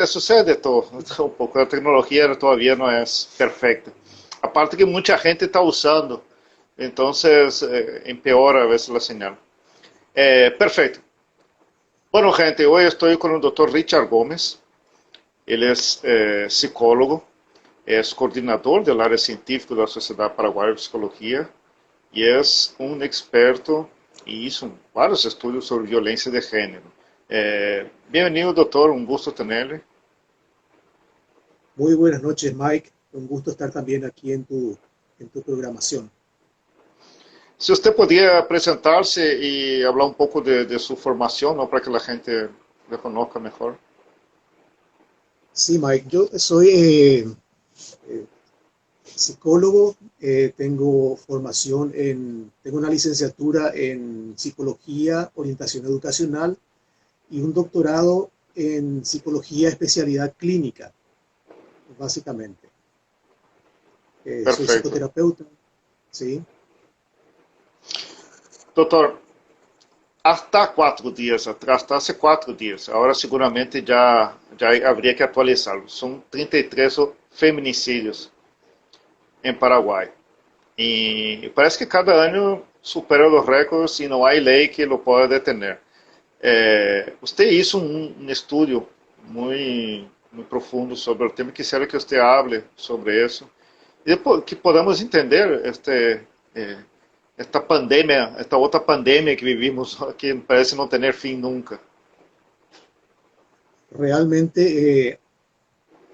Sucede todo, un poco. La tecnología todavía no es perfecta. Aparte que mucha gente está usando, entonces empeora a veces la señal. Perfecto. Bueno, gente, hoy estoy con el doctor Richard Gómez. Él es psicólogo, es coordinador del área científica de la Sociedad Paraguaya de Psicología y es un experto y hizo varios estudios sobre violencia de género. Bienvenido, doctor, un gusto tenerle. Muy buenas noches, Mike. Un gusto estar también aquí en tu programación. Si usted podía presentarse y hablar un poco de su formación, ¿no? Para que la gente le conozca mejor. Sí, Mike, yo soy eh, psicólogo, tengo una licenciatura en psicología, orientación educacional y un doctorado en psicología, especialidad clínica, básicamente. Soy Perfecto. psicoterapeuta, ¿sí? Doctor, hasta 4 días atrás, hasta hace 4 días, ahora seguramente ya habría que actualizarlo. Son 33 feminicidios en Paraguay. Y parece que cada año supera los récords y no hay ley que lo pueda detener. Usted hizo un estudio muy profundo sobre el tema. Quisiera que usted hable sobre eso. Y después que podamos entender esta pandemia, esta otra pandemia que vivimos, que parece no tener fin nunca. Realmente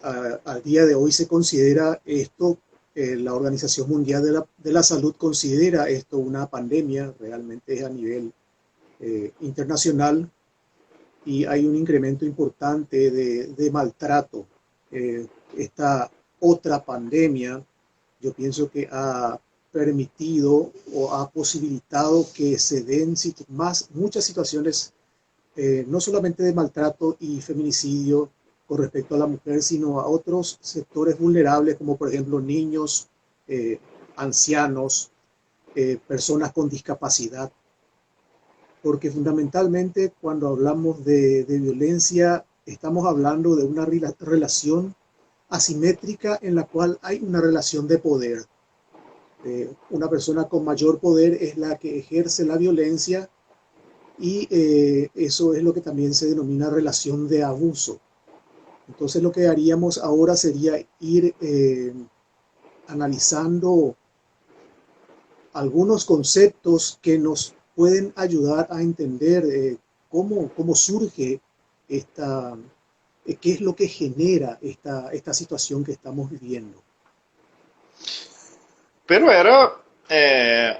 al día de hoy se considera esto, la Organización Mundial de la Salud considera esto una pandemia, realmente es a nivel internacional y hay un incremento importante de maltrato. Esta otra pandemia, yo pienso que ha permitido o ha posibilitado que se den muchas situaciones, no solamente de maltrato y feminicidio con respecto a la mujer, sino a otros sectores vulnerables, como por ejemplo niños, eh, ancianos, personas con discapacidad, porque fundamentalmente cuando hablamos de violencia estamos hablando de una relación asimétrica en la cual hay una relación de poder. Una persona con mayor poder es la que ejerce la violencia y eso es lo que también se denomina relación de abuso. Entonces lo que haríamos ahora sería ir analizando algunos conceptos que nos pueden ayudar a entender cómo surge esta, qué es lo que genera esta situación que estamos viviendo. Pero era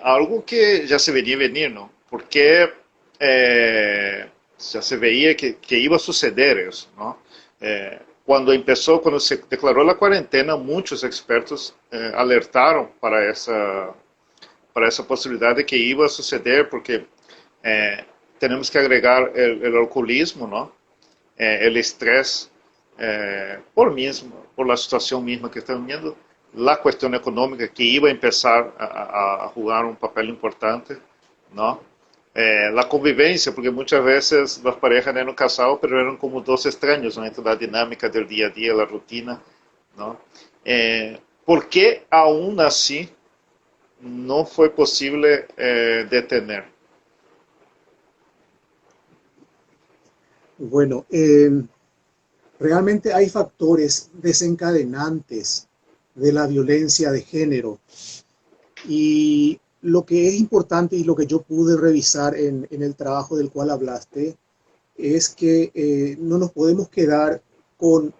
algo que ya se venía venir, ¿no? Porque ya se veía que iba a suceder eso, ¿no? Cuando se declaró la cuarentena, muchos expertos alertaron para esa posibilidad de que iba a suceder, porque eh, tenemos que agregar el alcoholismo, ¿no? El estrés, por la situación misma que estamos viendo, la cuestión económica que iba a empezar a jugar un papel importante, ¿no? La convivencia, porque muchas veces las parejas eran casados, pero eran como dos extraños, ¿no? Entre la dinámica del día a día, la rutina, ¿no? ¿Por qué aún así no fue posible detener? Bueno, realmente hay factores desencadenantes de la violencia de género y lo que es importante y lo que yo pude revisar en el trabajo del cual hablaste es que no nos podemos quedar con,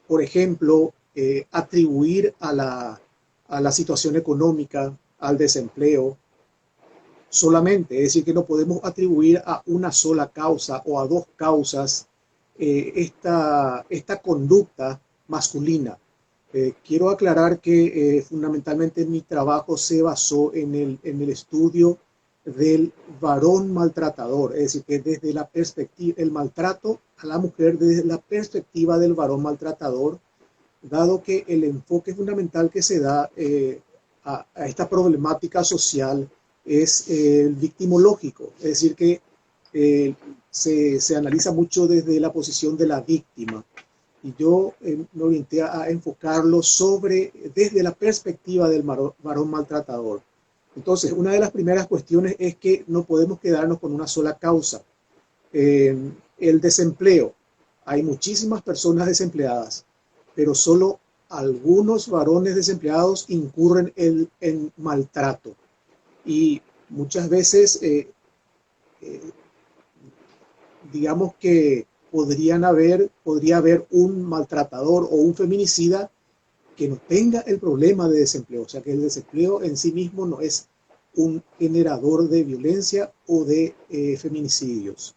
por ejemplo, atribuir a la situación económica, al desempleo, solamente. Es decir, que no podemos atribuir a una sola causa o a dos causas esta conducta masculina. Quiero aclarar que fundamentalmente mi trabajo se basó en el estudio del varón maltratador, es decir, que desde la perspectiva, el maltrato a la mujer desde la perspectiva del varón maltratador, dado que el enfoque fundamental que se da a esta problemática social es el victimológico, es decir, que eh, se analiza mucho desde la posición de la víctima. Y yo me orienté a enfocarlo desde la perspectiva del varón maltratador. Entonces, una de las primeras cuestiones es que no podemos quedarnos con una sola causa. El desempleo. Hay muchísimas personas desempleadas, pero solo algunos varones desempleados incurren en maltrato. Y muchas veces, digamos que podría haber un maltratador o un feminicida que no tenga el problema de desempleo. O sea, que el desempleo en sí mismo no es un generador de violencia o de feminicidios.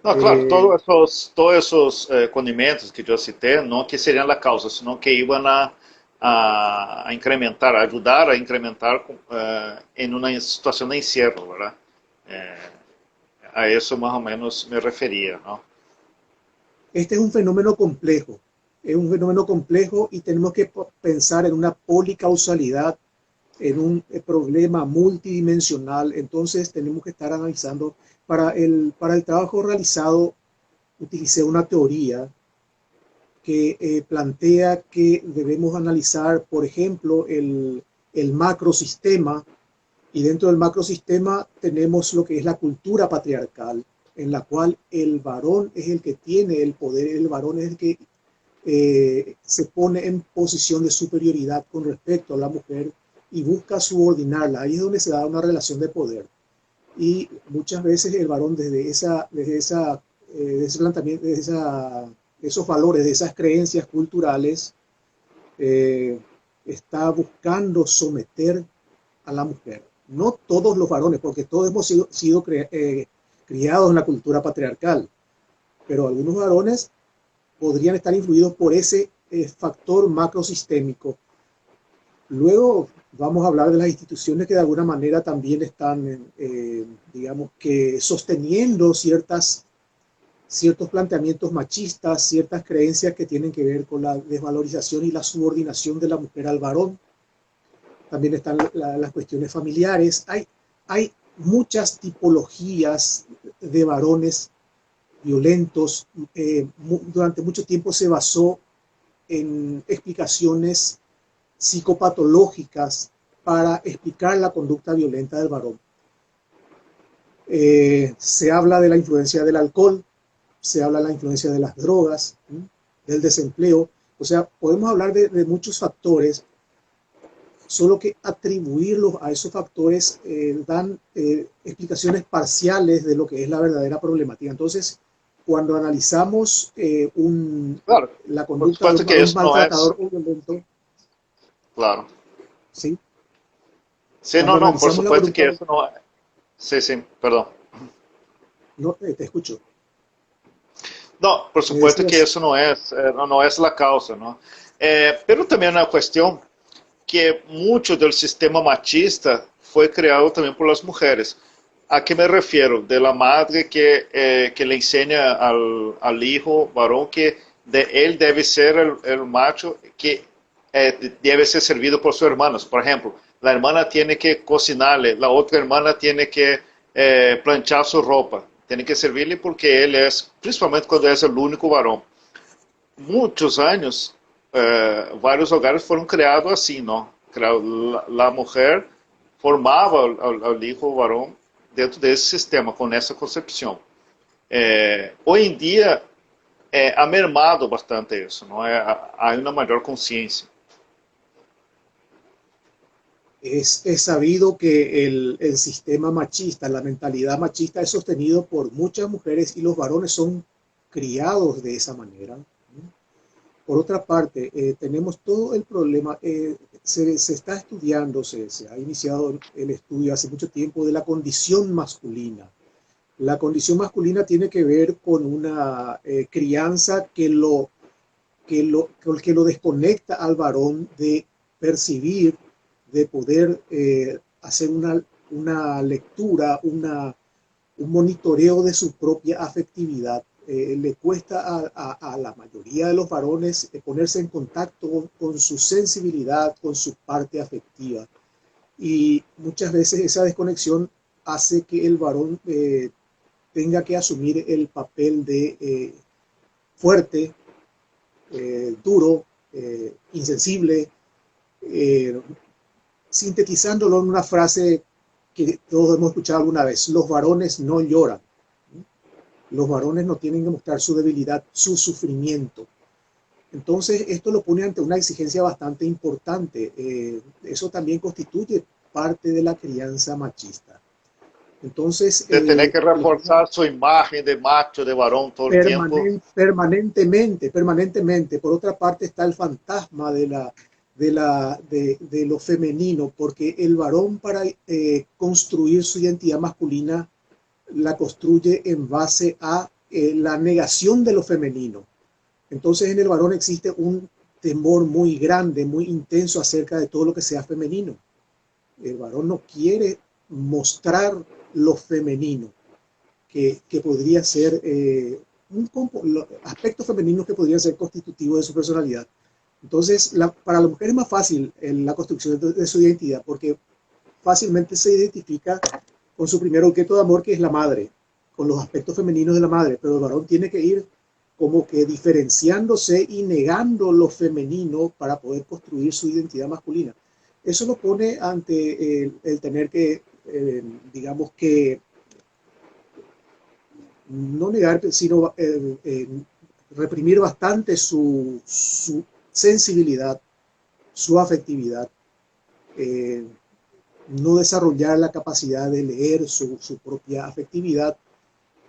Não, claro, todos esos condimentos que eu citei, não que seriam a causa, senão que iam a incrementar, a ajudar a incrementar em uma situação de encierro, ¿verdad? A isso mais ou menos me referia, não? Este es un fenómeno complejo y tenemos que pensar en una policausalidad, en un problema multidimensional. Entonces tenemos que estar analizando. Para el trabajo realizado utilicé una teoría que plantea que debemos analizar, por ejemplo, el macrosistema, y dentro del macrosistema tenemos lo que es la cultura patriarcal, en la cual el varón es el que tiene el poder, el varón es el que se pone en posición de superioridad con respecto a la mujer y busca subordinarla. Ahí es donde se da una relación de poder. Y muchas veces el varón desde ese planteamiento, esos valores, de esas creencias culturales, está buscando someter a la mujer. No todos los varones, porque todos hemos sido criados en la cultura patriarcal, pero algunos varones podrían estar influidos por ese factor macrosistémico. Luego vamos a hablar de las instituciones que de alguna manera también están, digamos que sosteniendo ciertos planteamientos machistas, ciertas creencias que tienen que ver con la desvalorización y la subordinación de la mujer al varón. También están las cuestiones familiares. Hay muchas tipologías de varones violentos. Durante mucho tiempo se basó en explicaciones psicopatológicas para explicar la conducta violenta del varón. Se habla de la influencia del alcohol, se habla de la influencia de las drogas, del desempleo. O sea, podemos hablar de muchos factores, solo que atribuirlos a esos factores dan explicaciones parciales de lo que es la verdadera problemática. Entonces, cuando analizamos claro, la conducta de un maltratador o violento, claro. ¿sí? Sí, no, por supuesto que eso no es. Sí, perdón. No, te escucho. No, por supuesto que eso no es la causa, ¿no? Pero también una cuestión que mucho del sistema machista fue creado también por las mujeres. ¿A qué me refiero? De la madre que le enseña al hijo varón que él debe ser el macho que debe ser servido por sus hermanos. Por ejemplo, la hermana tiene que cocinarle, la otra hermana tiene que planchar su ropa, tiene que servirle porque él es, principalmente cuando es el único varón. Muchos años, varios hogares fueron creados así, ¿no? La mujer formaba al hijo varón dentro de ese sistema, con esa concepción. Hoy en día ha mermado bastante eso, ¿no? Hay una mayor conciencia. Es sabido que el sistema machista, la mentalidad machista es sostenido por muchas mujeres y los varones son criados de esa manera. Por otra parte, tenemos todo el problema, se está estudiando, se ha iniciado el estudio hace mucho tiempo de la condición masculina. La condición masculina tiene que ver con una crianza que lo desconecta al varón de percibir, de poder hacer una lectura, un monitoreo de su propia afectividad. Le cuesta a la mayoría de los varones ponerse en contacto con su sensibilidad, con su parte afectiva. Y muchas veces esa desconexión hace que el varón tenga que asumir el papel de fuerte, duro, insensible, eh, sintetizándolo en una frase que todos hemos escuchado alguna vez: los varones no lloran. Los varones no tienen que mostrar su debilidad, su sufrimiento. Entonces, esto lo pone ante una exigencia bastante importante. Eso también constituye parte de la crianza machista. Entonces, De tener que reforzar su imagen de macho, de varón todo el tiempo. permanentemente. Por otra parte está el fantasma de lo femenino, porque el varón, para construir su identidad masculina, la construye en base a la negación de lo femenino. Entonces en el varón existe un temor muy grande, muy intenso acerca de todo lo que sea femenino. El varón no quiere mostrar lo femenino, que podría ser aspectos femeninos que podrían ser constitutivos de su personalidad. Entonces, para la mujer es más fácil la construcción de su identidad, porque fácilmente se identifica con su primer objeto de amor, que es la madre, con los aspectos femeninos de la madre, pero el varón tiene que ir como que diferenciándose y negando lo femenino para poder construir su identidad masculina. Eso lo pone ante el tener que, digamos que, no negar, sino reprimir bastante su sensibilidad, su afectividad, eh, no desarrollar la capacidad de leer su propia afectividad,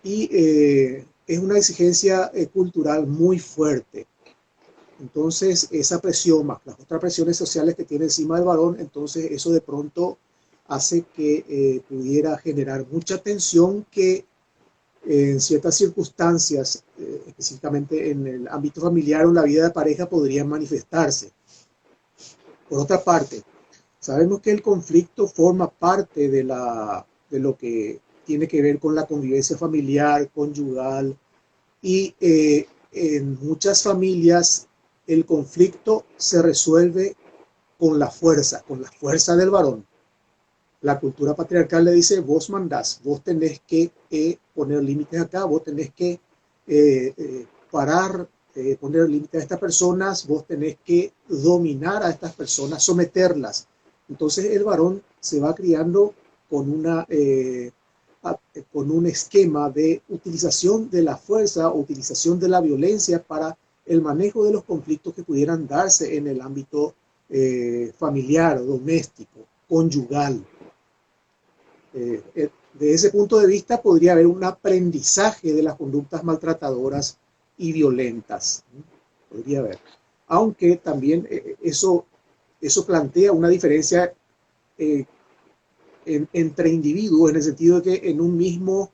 y es una exigencia cultural muy fuerte. Entonces, esa presión más las otras presiones sociales que tiene encima del varón, entonces eso de pronto hace que pudiera generar mucha tensión que en ciertas circunstancias, específicamente en el ámbito familiar o en la vida de pareja, podrían manifestarse. Por otra parte, sabemos que el conflicto forma parte de lo que tiene que ver con la convivencia familiar, conyugal, y en muchas familias el conflicto se resuelve con la fuerza del varón. La cultura patriarcal le dice: vos mandás, vos tenés que poner límites acá, vos tenés que parar, poner límites a estas personas, vos tenés que dominar a estas personas, someterlas. Entonces el varón se va criando con con un esquema de utilización de la fuerza o utilización de la violencia para el manejo de los conflictos que pudieran darse en el ámbito familiar, doméstico, conyugal. De ese punto de vista podría haber un aprendizaje de las conductas maltratadoras y violentas. Podría haber. Aunque también eso plantea una diferencia entre individuos, en el sentido de que en un mismo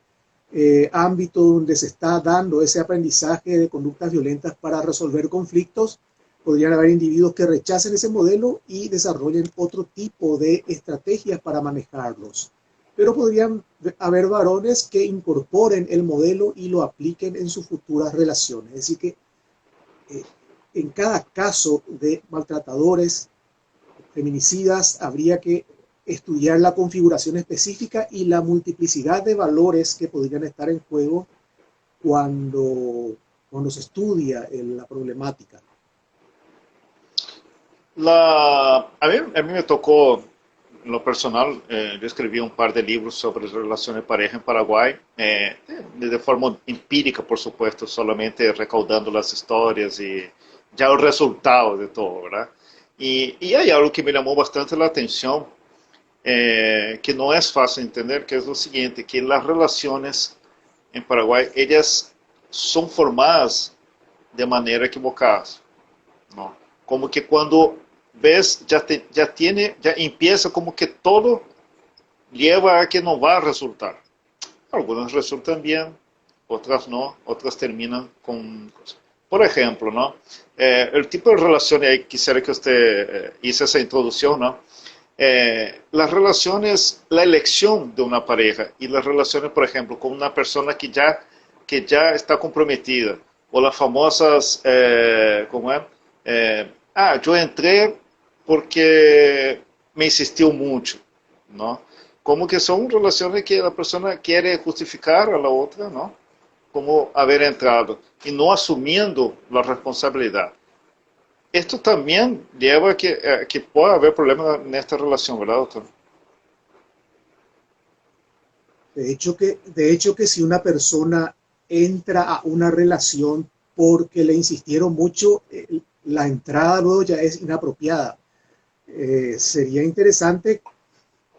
ámbito donde se está dando ese aprendizaje de conductas violentas para resolver conflictos, podrían haber individuos que rechacen ese modelo y desarrollen otro tipo de estrategias para manejarlos. Pero podrían haber varones que incorporen el modelo y lo apliquen en sus futuras relaciones. Es decir, que en cada caso de maltratadores, feminicidas, habría que estudiar la configuración específica y la multiplicidad de valores que podrían estar en juego cuando se estudia la problemática. A mí me tocó, en lo personal, yo escribí un par de libros sobre relaciones de pareja en Paraguay, de forma empírica, por supuesto, solamente recaudando las historias y ya el resultado de todo, ¿verdad? Y hay algo que me llamó bastante la atención, que no es fácil entender, que es lo siguiente: que las relaciones en Paraguay, ellas son formadas de manera equivocada, ¿no? Como que cuando ves, ya empieza como que todo lleva a que no va a resultar. Algunas resultan bien, otras no, otras terminan con cosas. Por ejemplo, ¿no? El tipo de relación, y quisiera que usted hice esa introducción, ¿no? Las relaciones, la elección de una pareja y las relaciones, por ejemplo, con una persona que ya está comprometida, o las famosas, ¿cómo es? Yo entré porque me insistió mucho, ¿no? como que son relaciones que la persona quiere justificar a la otra, ¿no? Como haber entrado y no asumiendo la responsabilidad. Esto también lleva a que pueda haber problemas en esta relación, ¿verdad, doctor? De hecho que si una persona entra a una relación porque le insistieron mucho, la entrada luego ya es inapropiada. Sería interesante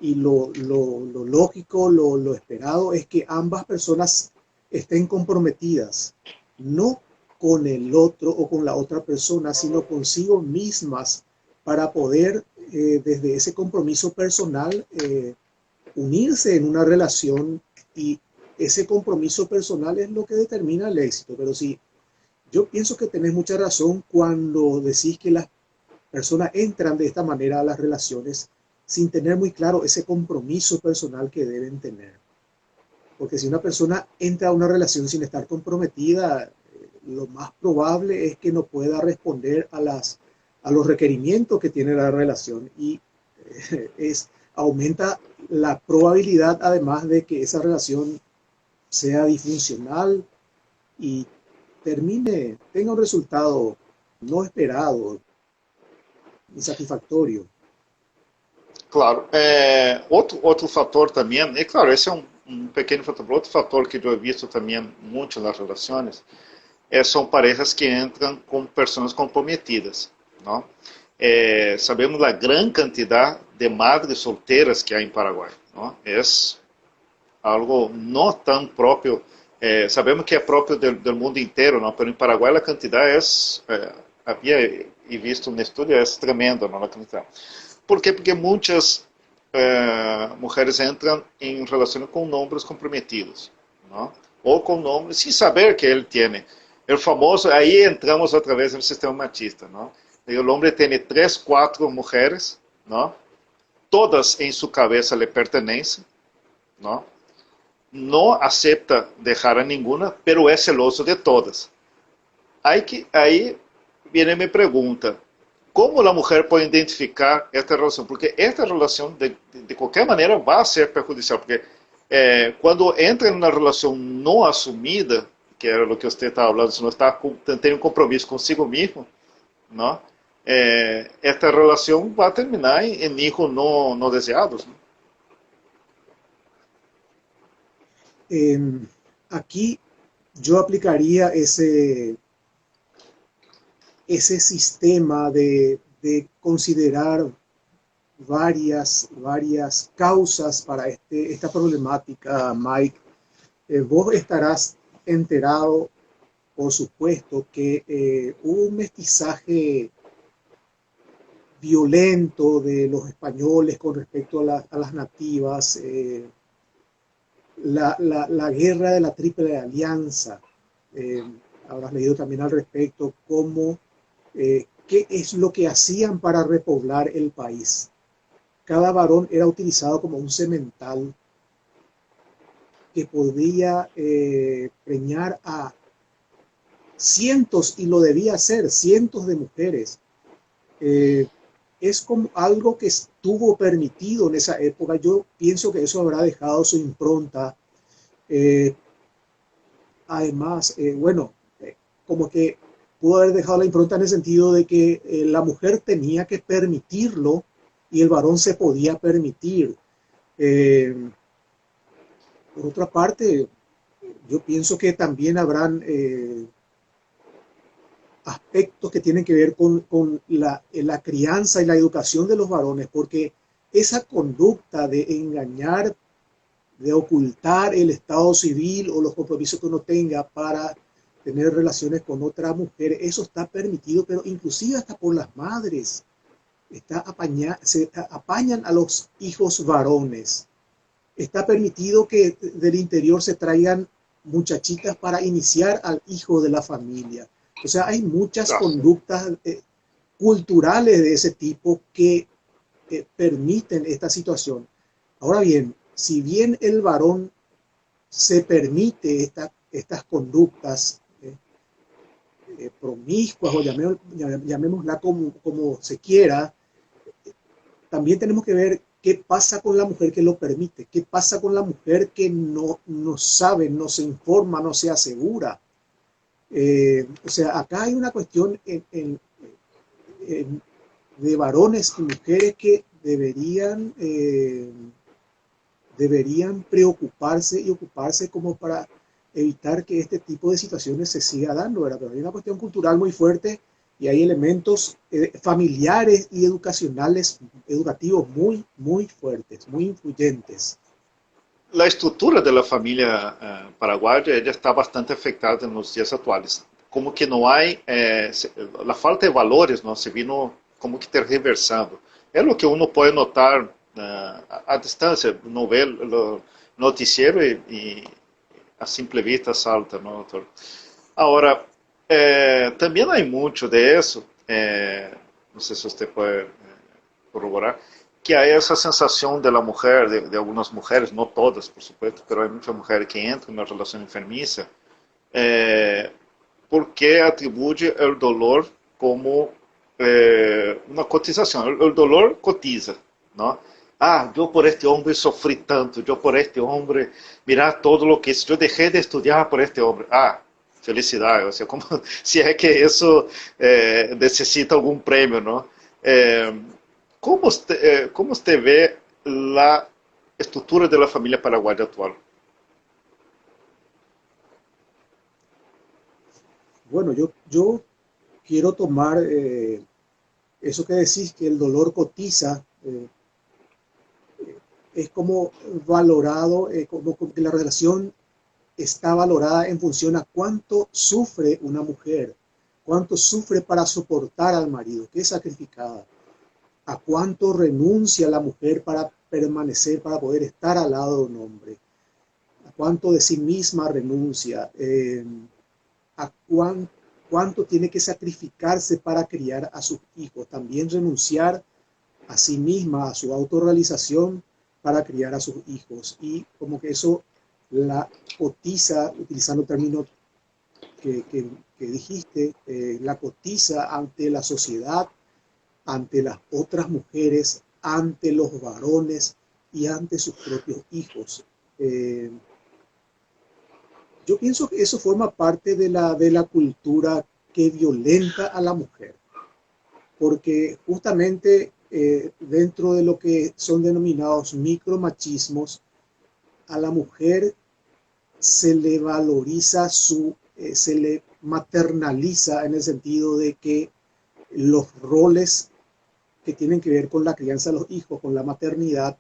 y lo lógico, lo esperado es que ambas personas estén comprometidas, no con el otro o con la otra persona, sino consigo mismas para poder desde ese compromiso personal unirse en una relación y ese compromiso personal es lo que determina el éxito. Pero sí, yo pienso que tenés mucha razón cuando decís que las personas entran de esta manera a las relaciones sin tener muy claro ese compromiso personal que deben tener. Porque si una persona entra a una relación sin estar comprometida, lo más probable es que no pueda responder a los requerimientos que tiene la relación y aumenta la probabilidad además de que esa relación sea disfuncional y tenga un resultado no esperado, insatisfactorio. Claro. Outro fator também, é claro, esse é um pequeno fator. Outro fator que eu he visto também muito nas relações são parejas que entram com pessoas comprometidas, não? Sabemos da grande quantidade de madres solteiras que há em Paraguai, não? É algo não tão próprio. Sabemos que é próprio do mundo inteiro, não? Mas em Paraguai a quantidade havia visto um estudo, é tremendo, não? A quantidade. ¿Por qué? Porque muchas mujeres entran en relaciones con hombres comprometidos, ¿no? O con hombres sin saber que él tiene. El famoso, ahí entramos otra vez en el sistema machista, ¿no? El hombre tiene 3, 4 mujeres, ¿no? Todas en su cabeza le pertenecen, ¿no? No acepta dejar a ninguna, pero es celoso de todas. Ahí viene mi pregunta. Como a mulher pode identificar esta relação? Porque esta relação, de qualquer maneira, vai ser perjudicial. Porque quando entra em uma relação não assumida, que era o que você estava falando, se não está tem um compromisso consigo mesmo, não? Esta relação vai terminar em hijos não deseados. ¿No? Aquí yo aplicaría ese sistema de considerar varias causas para esta problemática, Mike. Vos estarás enterado, por supuesto, que hubo un mestizaje violento de los españoles con respecto a las nativas, la guerra de la Triple Alianza. Habrás leído también al respecto cómo qué es lo que hacían para repoblar el país. Cada varón era utilizado como un semental que podía preñar a cientos, y lo debía hacer, cientos de mujeres. Es como algo que estuvo permitido en esa época. Yo pienso que eso habrá dejado su impronta. Además, bueno, como que pudo haber dejado la impronta en el sentido de que la mujer tenía que permitirlo y el varón se podía permitir. Por otra parte, yo pienso que también habrán aspectos que tienen que ver con la crianza y la educación de los varones, porque esa conducta de engañar, de ocultar el estado civil o los compromisos que uno tenga para tener relaciones con otra mujer, eso está permitido, pero inclusive hasta por las madres. Se apañan a los hijos varones. Está permitido que del interior se traigan muchachitas para iniciar al hijo de la familia. O sea, hay muchas conductas culturales de ese tipo que permiten esta situación. Ahora bien, si bien el varón se permite estas conductas promiscuas o llamémosla como se quiera, también tenemos que ver ¿Qué pasa con la mujer que lo permite? ¿Qué pasa con la mujer que no sabe, no se informa, no se asegura? O sea, acá hay una cuestión en, de varones y mujeres que deberían preocuparse y ocuparse como para evitar que este tipo de situaciones se siga dando, ¿verdad? Pero hay una cuestión cultural muy fuerte y hay elementos familiares y educacionales, educativos muy fuertes, muy influyentes. La estrutura de la familia paraguaya ella está bastante afectada en los días actuales. Como que no hay, la falta de valores no se vino como que tergiversando. É o que uno puede notar a distância, no ve o noticiero e a simple vista salta, ¿no, doctor? Ahora, también hay mucho de eso, no sé si usted puede corroborar, que hay esa sensación de la mujer, de algunas mujeres, no todas, por supuesto, pero hay muchas mujeres que entran en una relación enfermiza, porque atribuye el dolor como una cotización. El dolor cotiza, ¿no? Ah, yo por este hombre sufrí tanto, yo por este hombre, mira todo lo que hice, yo dejé de estudiar por este hombre. Ah, felicidad, o sea, como si es que eso necesita algún premio, ¿no? Eh, ¿Cómo usted ve la estructura de la familia paraguaya actual? Bueno, yo quiero tomar eso que decís, que el dolor cotiza, es como valorado, como que la relación está valorada en función a cuánto sufre una mujer, cuánto sufre para soportar al marido, qué sacrificada, a cuánto renuncia la mujer para permanecer, para poder estar al lado de un hombre, a cuánto de sí misma renuncia, a cuánto tiene que sacrificarse para criar a sus hijos, también renunciar a sí misma, a su autorrealización para criar a sus hijos. Y como que eso la cotiza, utilizando el término que dijiste, la cotiza ante la sociedad, ante las otras mujeres, ante los varones y ante sus propios hijos. Eh, yo pienso que eso forma parte de la cultura que violenta a la mujer, porque justamente dentro de lo que son denominados micromachismos, a la mujer se le valoriza se le maternaliza en el sentido de que los roles que tienen que ver con la crianza de los hijos, con la maternidad,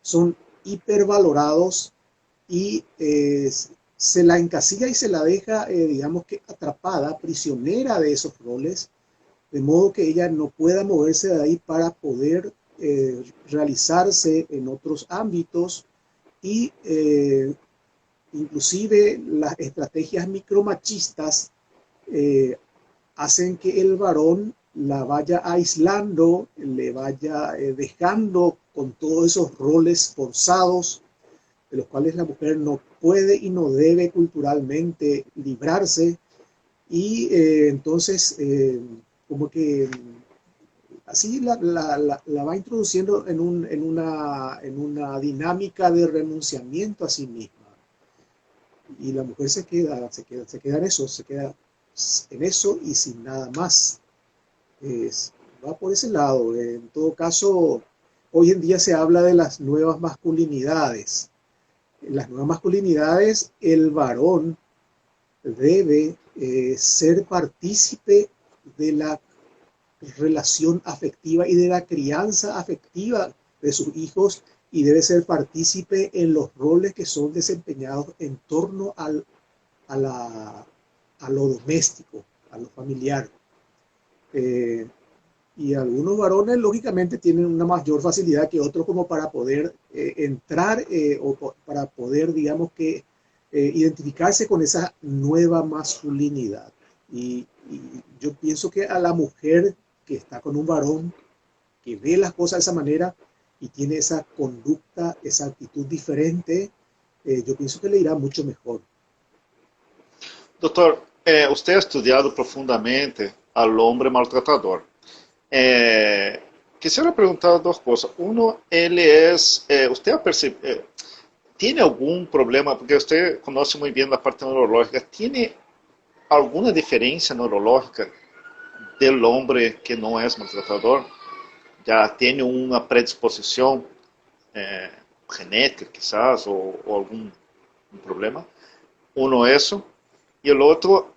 son hipervalorados y se la encasilla y se la deja, digamos que atrapada, prisionera de esos roles, de modo que ella no pueda moverse de ahí para poder realizarse en otros ámbitos y inclusive las estrategias micromachistas eh, hacen que el varón la vaya aislando, le vaya dejando con todos esos roles forzados de los cuales la mujer no puede y no debe culturalmente librarse y entonces como que así la va introduciendo en una dinámica de renunciamiento a sí misma. Y la mujer se queda en eso, se queda en eso y sin nada más. Va por ese lado. En todo caso, hoy en día se habla de las nuevas masculinidades. En las nuevas masculinidades, el varón debe ser partícipe de la relación afectiva y de la crianza afectiva de sus hijos y debe ser partícipe en los roles que son desempeñados en torno a lo doméstico, a lo familiar. Eh, y algunos varones, lógicamente, tienen una mayor facilidad que otros como para poder entrar para poder, digamos que, identificarse con esa nueva masculinidad. Y yo pienso que a la mujer que está con un varón, que ve las cosas de esa manera y tiene esa conducta, esa actitud diferente, yo pienso que le irá mucho mejor. Doutor, usted ha estudiado profundamente al hombre maltratador. quisiera preguntar dos cosas. Uno, él es, usted ha tiene algún problema, porque usted conoce muy bien la parte neurológica, ¿tiene alguna diferencia neurológica del hombre que no es maltratador? ¿Ya tiene una predisposición eh, genética quizás o algún un problema? Uno eso. Y el otro,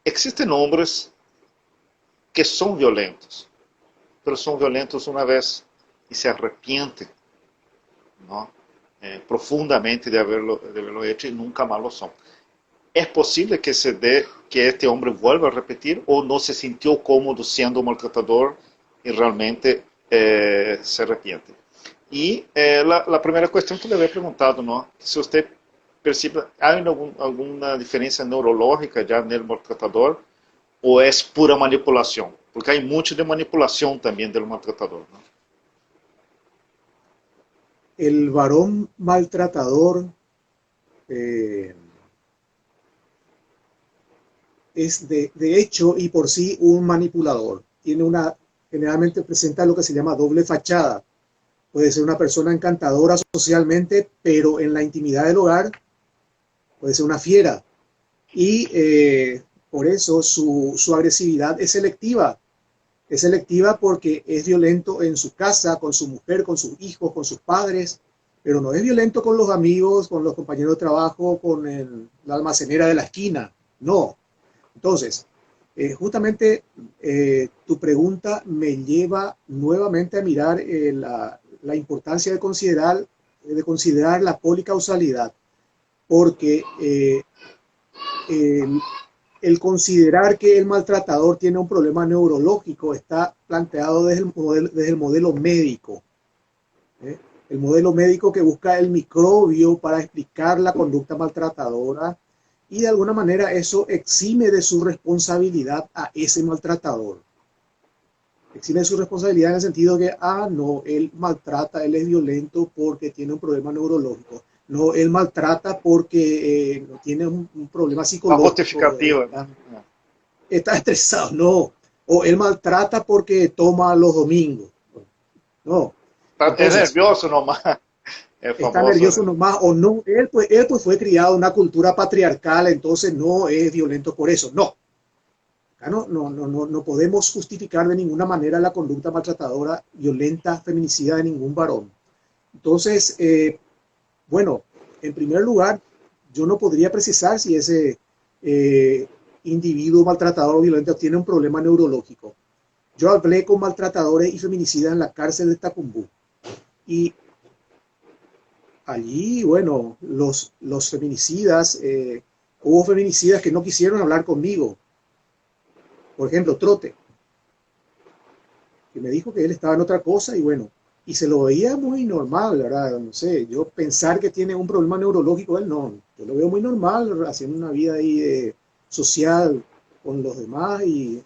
existen hombres que son violentos, pero son violentos una vez y se arrepienten, ¿no? Profundamente de haberlo hecho y nunca más lo son. ¿Es posible que se dé que este hombre vuelva a repetir o no se sintió cómodo siendo un maltratador y realmente se arrepiente? Y la primera cuestión que le había preguntado, ¿no? Si usted percibe, ¿hay alguna diferencia neurológica ya en el maltratador o es pura manipulación? Porque hay mucho de manipulación también del maltratador, ¿no? El varón maltratador eh, es de hecho y por sí un manipulador. Generalmente presenta lo que se llama doble fachada. Puede ser una persona encantadora socialmente, pero en la intimidad del hogar puede ser una fiera. Y por eso su agresividad es selectiva. Es selectiva porque es violento en su casa, con su mujer, con sus hijos, con sus padres, pero no es violento con los amigos, con los compañeros de trabajo, con la almacenera de la esquina. No. Entonces, justamente tu pregunta me lleva nuevamente a mirar la importancia de considerar la policausalidad, porque el, el considerar que el maltratador tiene un problema neurológico está planteado desde el modelo médico. ¿Eh? El modelo médico que busca el microbio para explicar la conducta maltratadora y de alguna manera eso exime de su responsabilidad a ese maltratador. Exime de su responsabilidad en el sentido que, no, él maltrata, él es violento porque tiene un problema neurológico. No, él maltrata porque tiene un problema Una psicológico, justificativa. está estresado, no. O él maltrata porque toma los domingos. No. Es Entonces, nervioso nomás. Es está famoso. nervioso nomás o no. Él pues fue criado en una cultura patriarcal, entonces no es violento por eso. No. Acá no podemos justificar de ninguna manera la conducta maltratadora, violenta, feminicida de ningún varón. Entonces, bueno, en primer lugar, yo no podría precisar si ese individuo maltratador o violento tiene un problema neurológico. Yo hablé con maltratadores y feminicidas en la cárcel de Tacumbú y allí, bueno, los feminicidas, hubo feminicidas que no quisieron hablar conmigo. Por ejemplo, Trote, que me dijo que él estaba en otra cosa y bueno, y se lo veía muy normal, ¿verdad? No sé, yo pensar que tiene un problema neurológico, él no, yo lo veo muy normal, haciendo una vida ahí social con los demás y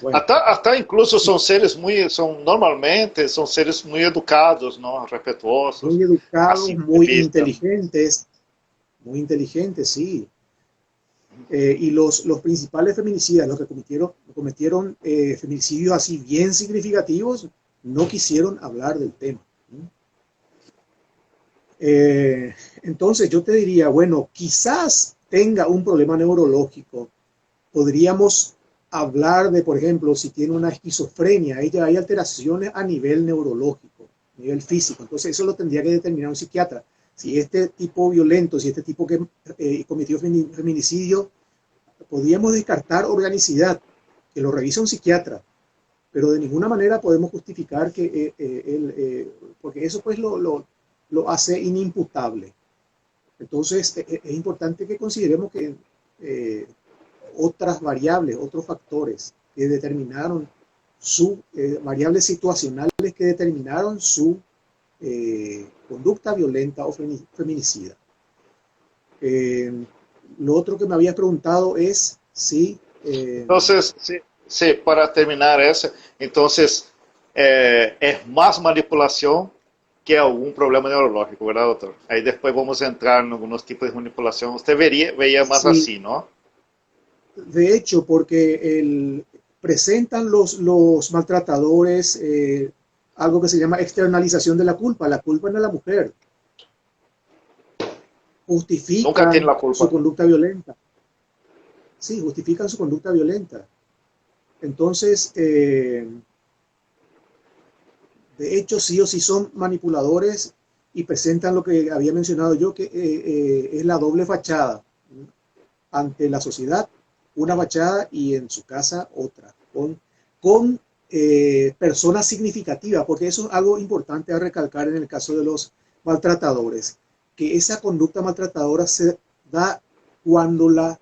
bueno, Hasta incluso son seres muy, son normalmente, son seres muy educados, ¿no? Respetuosos, muy a educados, simple vista. muy inteligentes, sí. Y los principales feminicidas, los que cometieron feminicidios así bien significativos, no quisieron hablar del tema. ¿No? Entonces yo te diría, bueno, quizás tenga un problema neurológico. Podríamos hablar de, por ejemplo, si tiene una esquizofrenia, hay alteraciones a nivel neurológico, a nivel físico. Entonces eso lo tendría que determinar un psiquiatra. Si este tipo violento, si este tipo que cometió feminicidio, podríamos descartar organicidad, que lo revisa un psiquiatra, pero de ninguna manera podemos justificar que porque eso pues lo hace inimputable. Entonces es importante que consideremos que otras variables, otros factores que determinaron variables situacionales que determinaron su conducta violenta o feminicida. Eh, lo otro que me habías preguntado es si Entonces, sí, sí, para terminar eso, entonces es más manipulación que algún problema neurológico, ¿verdad, doctor? Ahí después vamos a entrar en algunos tipos de manipulación. Usted veía más si así, ¿no? de hecho, porque presentan los maltratadores algo que se llama externalización de la culpa. La culpa no es la mujer. Nunca tiene Justifican la culpa. su conducta violenta. Sí, justifican su conducta violenta. Entonces, de hecho, sí o sí son manipuladores y presentan lo que había mencionado yo, que es la doble fachada. Ante la sociedad, una fachada y en su casa otra, con personas significativas, porque eso es algo importante a recalcar en el caso de los maltratadores, que esa conducta maltratadora se da cuando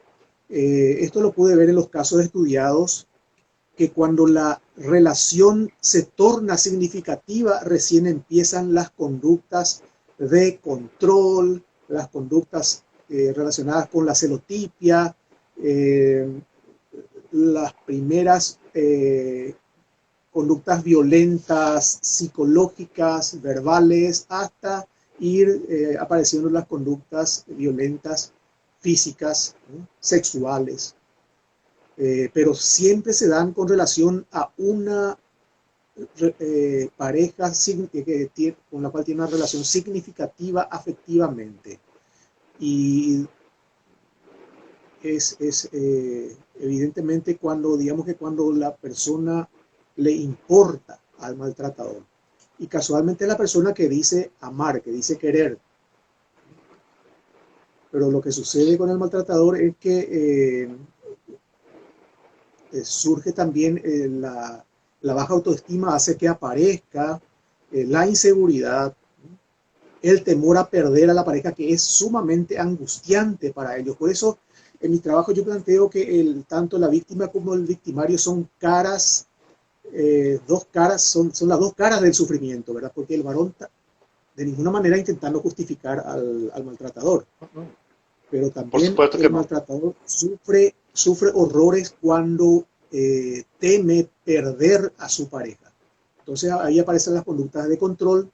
esto lo pude ver en los casos estudiados, que cuando la relación se torna significativa, recién empiezan las conductas de control, las conductas relacionadas con la celotipia, las primeras conductas violentas, psicológicas, verbales, hasta ir apareciendo las conductas violentas físicas, ¿no? Sexuales. Pero siempre se dan con relación a una pareja con la cual tiene una relación significativa afectivamente. Y es evidentemente cuando, digamos que cuando la persona le importa al maltratador. Y casualmente es la persona que dice amar, que dice querer. Pero lo que sucede con el maltratador es que surge también la baja autoestima, hace que aparezca la inseguridad, el temor a perder a la pareja, que es sumamente angustiante para ellos. Por eso, en mi trabajo yo planteo que tanto la víctima como el victimario son caras, dos caras, son las dos caras del sufrimiento, ¿verdad? Porque el varón de ninguna manera intentando justificar al maltratador, pero Por también supuesto que el no. maltratador sufre horrores cuando teme perder a su pareja. Entonces ahí aparecen las conductas de control,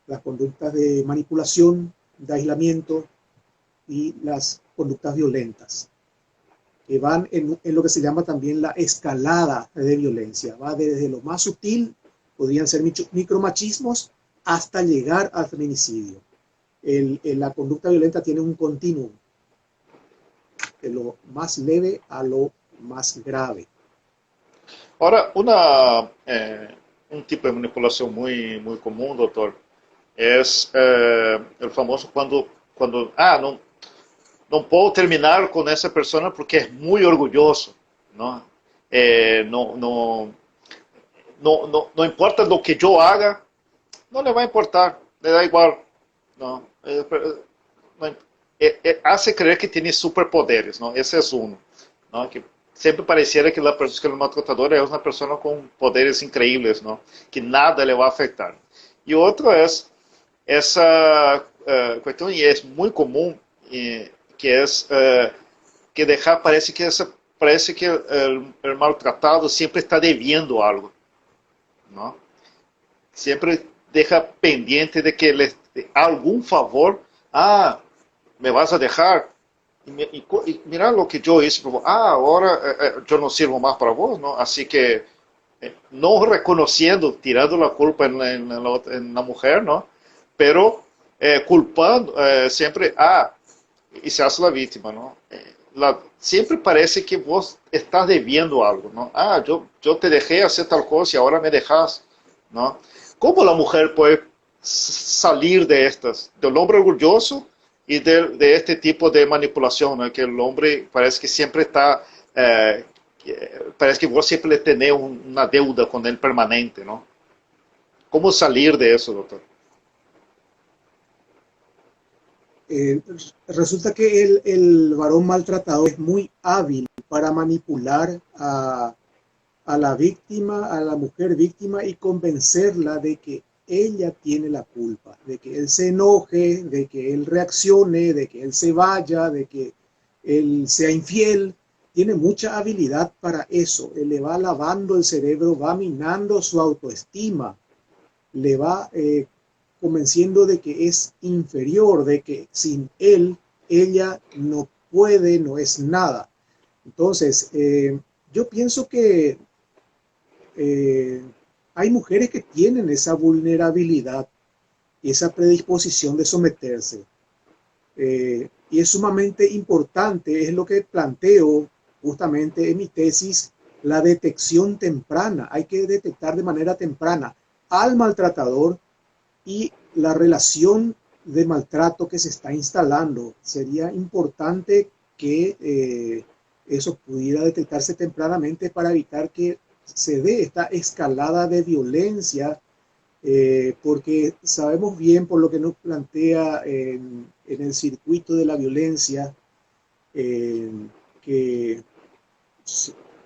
las conductas de manipulación, de aislamiento y las conductas violentas, que van en lo que se llama también la escalada de violencia. Va desde lo más sutil, podrían ser micromachismos, hasta llegar al feminicidio. La conducta violenta tiene un continuum, de lo más leve a lo más grave. Ahora, un tipo de manipulación muy común, doctor, es el famoso no puedo terminar con esa persona porque es muy orgulloso, ¿no? No importa lo que yo haga, no le va a importar, le da igual, ¿no? No, hace creer que tiene superpoderes, ¿no? Ese es uno, ¿no? Que siempre pareciera que que el maltratador es una persona con poderes increíbles, ¿no? Que nada le va a afectar. Y otro es esa cuestión, y es muy común, que es que parece que el maltratado siempre está debiendo algo, ¿no? Siempre deja pendiente de que le de algún favor. Ah, me vas a dejar. Y mira lo que yo hice. Ahora yo no sirvo más para vos, ¿no? Así que no reconociendo, tirando la culpa en la mujer, ¿no? Pero culpando siempre, y se hace la víctima, ¿no? Siempre parece que vos estás debiendo algo, ¿no? Yo te dejé hacer tal cosa y ahora me dejas, ¿no? ¿Cómo la mujer puede salir del hombre orgulloso y de este tipo de manipulación, ¿no? Que el hombre parece que siempre está, parece que vos siempre tenés una deuda con él permanente, ¿no? ¿Cómo salir de eso, doctor? Eh, Resulta que el varón maltratado es muy hábil para manipular a la víctima, a la mujer víctima, y convencerla de que ella tiene la culpa, de que él se enoje, de que él reaccione, de que él se vaya, de que él sea infiel. Tiene mucha habilidad para eso. Él le va lavando el cerebro, va minando su autoestima, le va convenciendo de que es inferior, de que sin él, ella no puede, no es nada. Entonces, yo pienso que eh, hay mujeres que tienen esa vulnerabilidad y esa predisposición de someterse. Y es sumamente importante, es lo que planteo justamente en mi tesis, la detección temprana. Hay que detectar de manera temprana al maltratador y la relación de maltrato que se está instalando. Sería importante que eso pudiera detectarse tempranamente para evitar que se dé esta escalada de violencia, porque sabemos bien por lo que nos plantea en el circuito de la violencia, eh, que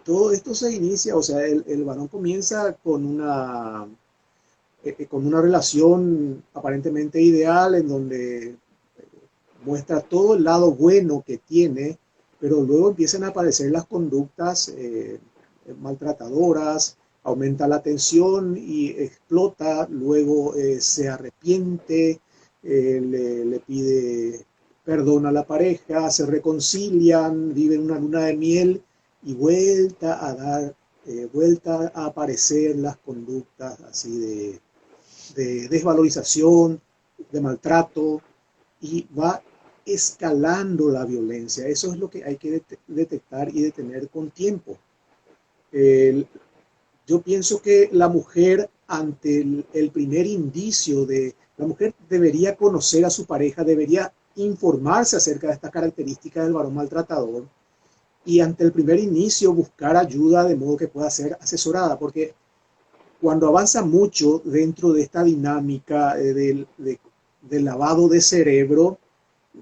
todo esto se inicia, o sea, el varón comienza con una relación aparentemente ideal en donde muestra todo el lado bueno que tiene, pero luego empiezan a aparecer las conductas maltratadoras, aumenta la tensión y explota, luego se arrepiente, le pide perdón a la pareja, se reconcilian, viven una luna de miel y vuelta a aparecer las conductas así de desvalorización, de maltrato, y va escalando la violencia. Eso es lo que hay que detectar y detener con tiempo. El, yo pienso que la mujer, ante el primer indicio de, la mujer debería conocer a su pareja, debería informarse acerca de estas características del varón maltratador y ante el primer inicio buscar ayuda de modo que pueda ser asesorada, porque cuando avanza mucho dentro de esta dinámica del lavado de cerebro,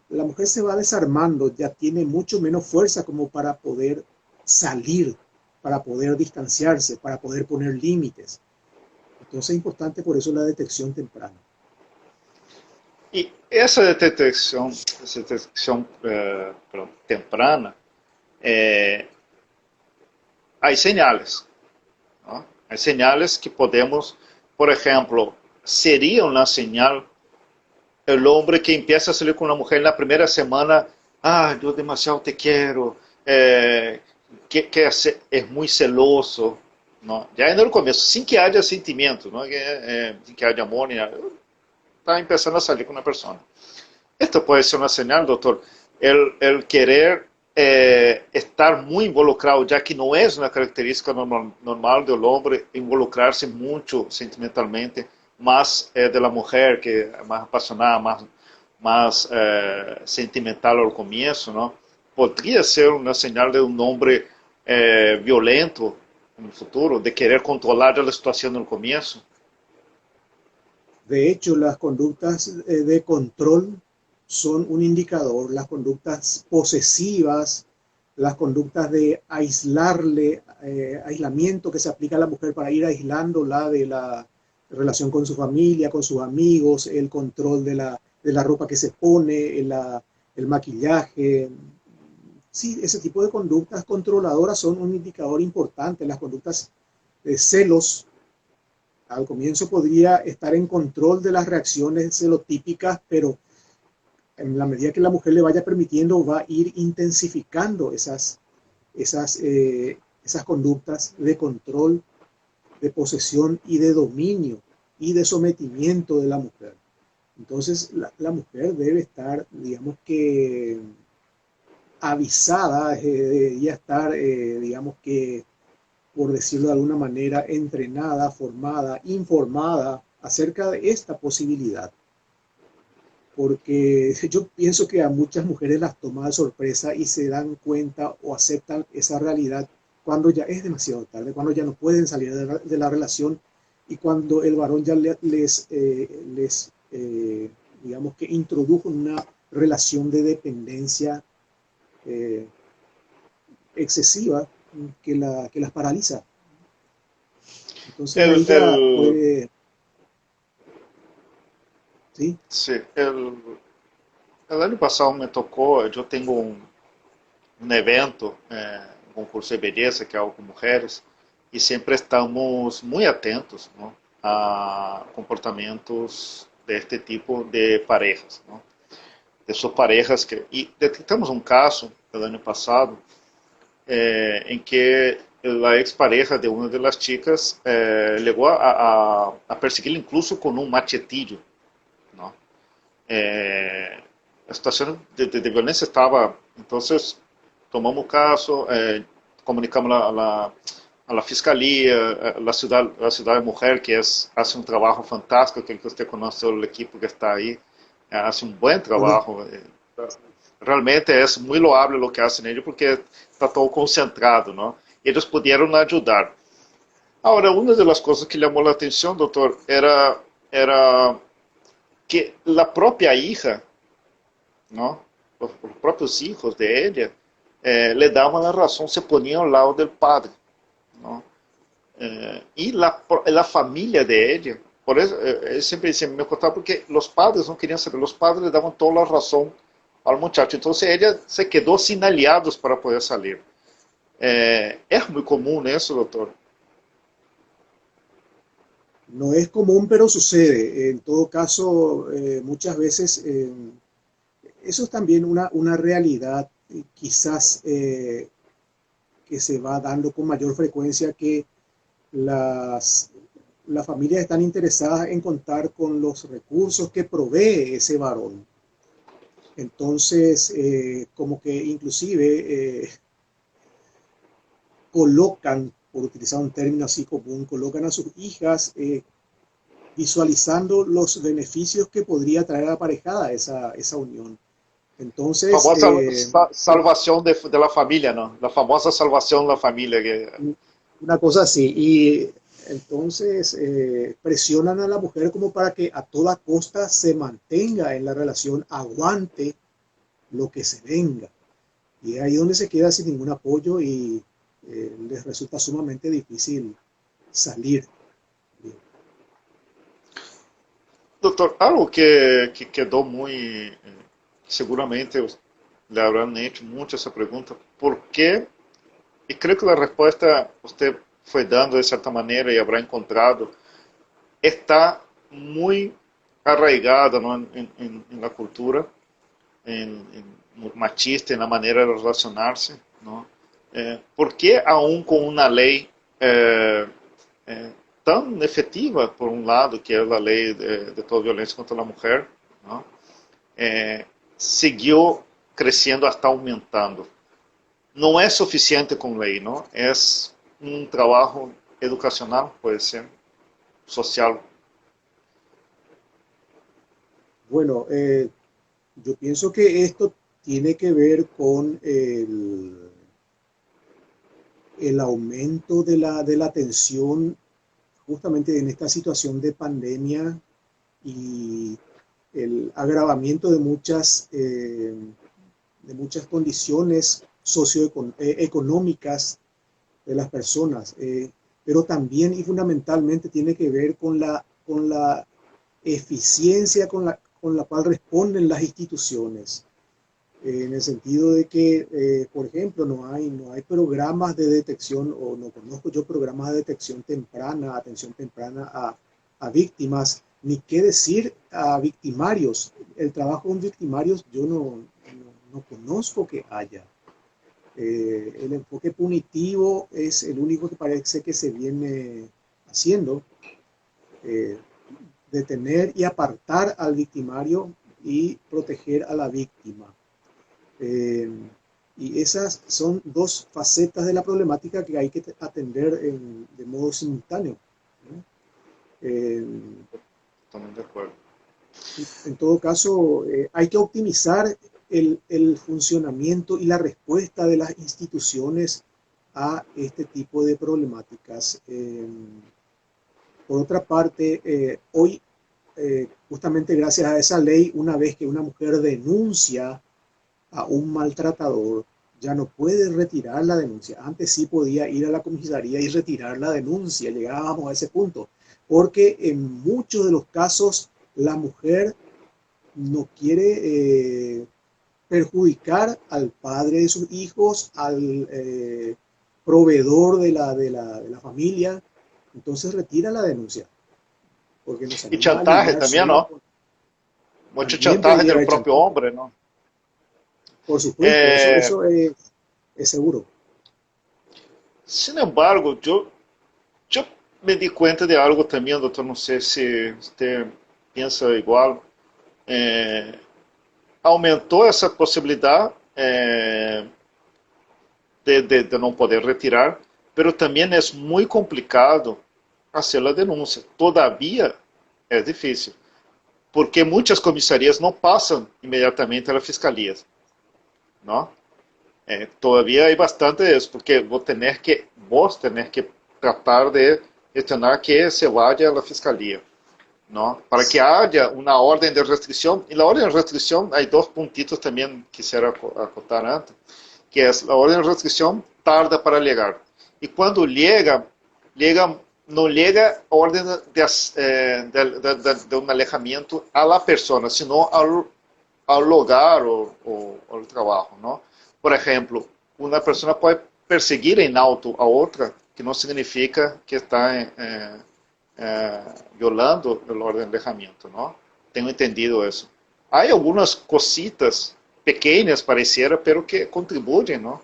la mujer se va desarmando, ya tiene mucho menos fuerza como para poder salir, para poder distanciarse, para poder poner límites. Entonces es importante por eso la detección temprana. E essa detecção temprana, há señales, ¿no? Hay señales que podemos, por ejemplo, sería una señal el hombre que empieza a salir con una mujer en la primera semana, ah, yo demasiado te quiero, que es muy celoso, ¿no? Ya en el comienzo, sin que haya sentimientos, ¿no? Sin que haya amor, ni nada, está empezando a salir con una persona. Esto puede ser una señal, doctor, el querer estar muy involucrado, ya que no es una característica normal del hombre involucrarse mucho sentimentalmente, más de la mujer, que es más apasionada, más sentimental al comienzo, ¿no? Podría ser una señal de un hombre violento en el futuro, de querer controlar la situación en el comienzo. De hecho, las conductas de control son un indicador, las conductas posesivas, las conductas de aislamiento que se aplica a la mujer para ir aislándola de la relación con su familia, con sus amigos, el control de la ropa que se pone, el maquillaje. Sí, ese tipo de conductas controladoras son un indicador importante. Las conductas de celos, al comienzo podría estar en control de las reacciones celotípicas, pero en la medida que la mujer le vaya permitiendo, va a ir intensificando esas conductas de control, de posesión y de dominio y de sometimiento de la mujer. Entonces, la mujer debe estar, digamos que, avisada, debería estar, digamos que, por decirlo de alguna manera, entrenada, formada, informada acerca de esta posibilidad. Porque yo pienso que a muchas mujeres las toma de sorpresa y se dan cuenta o aceptan esa realidad cuando ya es demasiado tarde, cuando ya no pueden salir de la relación y cuando el varón ya digamos que introdujo una relación de dependencia eh, excesiva que las paraliza. Entonces El, ahí ya el, puede, ¿sí? sí, el año pasado me tocó, yo tengo un evento, un concurso de belleza que hago con mujeres, y siempre estamos muy atentos, ¿no? A comportamientos de este tipo de parejas, ¿no? De sus parejas que... Y detectamos un caso el año pasado en que la expareja de una de las chicas llegó a perseguirla incluso con un machetillo, ¿no? La situación de violencia estaba, entonces tomamos caso, comunicamos a la fiscalía, la ciudad de mujer que hace un trabajo fantástico, que usted conoce el equipo que está ahí, hace un buen trabajo. Realmente es muy loable lo que hacen ellos porque está todo concentrado, ¿no? Ellos pudieron ayudar. Ahora, una de las cosas que llamó la atención, doctor, era que la propia hija, ¿no? Los propios hijos de ella le daban la razón, se ponían al lado del padre, ¿no? Y la familia de ella, por eso siempre decía, me contaba porque los padres no querían saber, los padres le daban toda la razón al muchacho, entonces ella se quedó sin aliados para poder salir. Es muy común eso, doctor. No es común, pero sucede. En todo caso, muchas veces eso es también una realidad, quizás que se va dando con mayor frecuencia, que las familias están interesadas en contar con los recursos que provee ese varón. Entonces, como que inclusive colocan, por utilizar un término así común, colocan a sus hijas visualizando los beneficios que podría traer aparejada esa unión. Entonces, Famosa salvación de la familia, ¿no? La famosa salvación de la familia. Una cosa así. Y entonces presionan a la mujer como para que a toda costa se mantenga en la relación, aguante lo que se venga. Y es ahí donde se queda sin ningún apoyo y les resulta sumamente difícil salir. Doctor, algo que quedó muy, seguramente le habrán hecho mucho esa pregunta, ¿por qué? Y creo que la respuesta usted fue dando de cierta manera y habrá encontrado, está muy arraigada, ¿no? en la cultura, machista, en la manera de relacionarse, ¿no? ¿Por qué aún con una ley tan efectiva, por un lado, que es la ley de toda violencia contra la mujer, ¿no? Siguió creciendo hasta aumentando? No es suficiente con ley, ¿no? Es un trabajo educacional, puede ser, social. Bueno, yo pienso que esto tiene que ver con el aumento de la tensión justamente en esta situación de pandemia y el agravamiento de muchas condiciones socioeconómicas de las personas, pero también y fundamentalmente tiene que ver con la eficiencia con la cual responden las instituciones, en el sentido de que, por ejemplo, no hay programas de detección, o no conozco yo programas de detección temprana, atención temprana a víctimas, ni qué decir a victimarios. El trabajo con victimarios yo no conozco que haya. El enfoque punitivo es el único que parece que se viene haciendo, detener y apartar al victimario y proteger a la víctima. Y esas son dos facetas de la problemática que hay que atender de modo simultáneo, ¿no? Totalmente de acuerdo. En todo caso, hay que optimizar el funcionamiento y la respuesta de las instituciones a este tipo de problemáticas. Por otra parte, hoy, justamente gracias a esa ley, una vez que una mujer denuncia a un maltratador, ya no puede retirar la denuncia. Antes sí podía ir a la comisaría y retirar la denuncia, llegábamos a ese punto, porque en muchos de los casos la mujer no quiere perjudicar al padre de sus hijos, al proveedor de la familia, entonces retira la denuncia. Porque nos Y anima a chantaje lidiar también, solo ¿no? con, Mucho también chantaje pudiera del haber propio chantaje. hombre, ¿no? Por supuesto, Eh, eso es seguro. Sin embargo, yo me di cuenta de algo también, doctor, no sé si usted piensa igual. Eh, Aumentou essa possibilidade de não poder retirar, pero também é muito complicado fazer a denúncia. Todavia, é difícil, porque muitas comissarias não passam imediatamente à fiscalia, não? Todavía hay bastante eso, porque vos tenés que tratar de gestionar que se vaya a la fiscalía, ¿no? Para que haya una orden de restricción. Y la orden de restricción, hay dos puntitos también quisiera acotar antes, que es la orden de restricción tarda para llegar. Y cuando no llega orden de un alejamiento a la persona, sino al lugar o al trabajo, ¿no? Por exemplo, uma pessoa pode perseguir em auto a outra, que não significa que está violando a ordem de alejamento, não? Tenho entendido isso. Há algumas cositas pequenas, pareciera, pero que contribuem, não?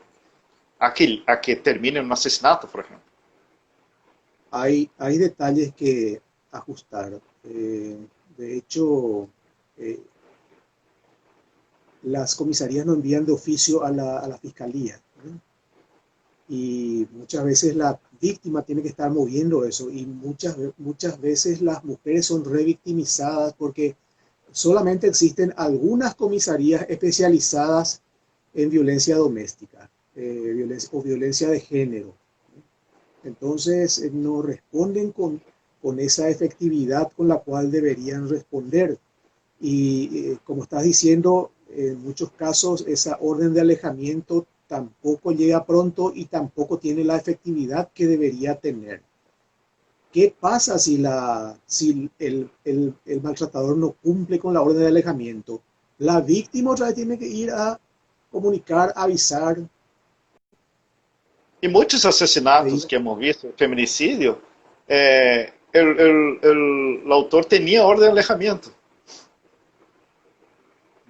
A que termine um assassinato, por exemplo. Hay detalles que ajustar. De hecho, las comisarías no envían de oficio a la fiscalía, ¿no? Y muchas veces la víctima tiene que estar moviendo eso, y muchas veces las mujeres son revictimizadas porque solamente existen algunas comisarías especializadas en violencia doméstica o violencia de género. Entonces no responden con esa efectividad con la cual deberían responder. Y como estás diciendo, en muchos casos esa orden de alejamiento tampoco llega pronto y tampoco tiene la efectividad que debería tener. ¿Qué pasa si el maltratador no cumple con la orden de alejamiento? La víctima otra vez tiene que ir a comunicar, avisar. E muitos assassinatos que hemos visto, feminicídio, o autor tinha ordem de alejamento.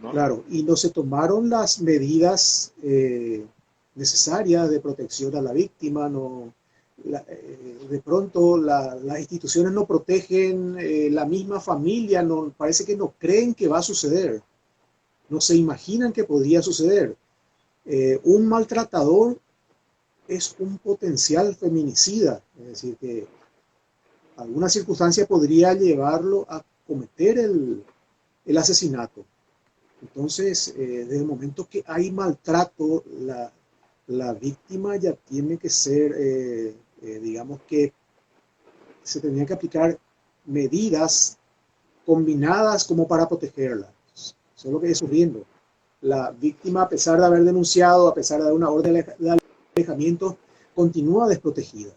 ¿No? Claro, y no se tomaron las medidas necesarias de protección a la víctima. De pronto las instituciones no protegen, la misma familia parece que no creen que va a suceder, no se imaginan que podría suceder. Un maltratador es un potencial feminicida, es decir, que alguna circunstancia podría llevarlo a cometer el asesinato. Entonces, desde el momento que hay maltrato, la víctima ya tiene que ser, digamos que se tendrían que aplicar medidas combinadas como para protegerla. Eso es lo que está ocurriendo. La víctima, a pesar de haber denunciado, a pesar de dar una orden de alejamiento, continúa desprotegida.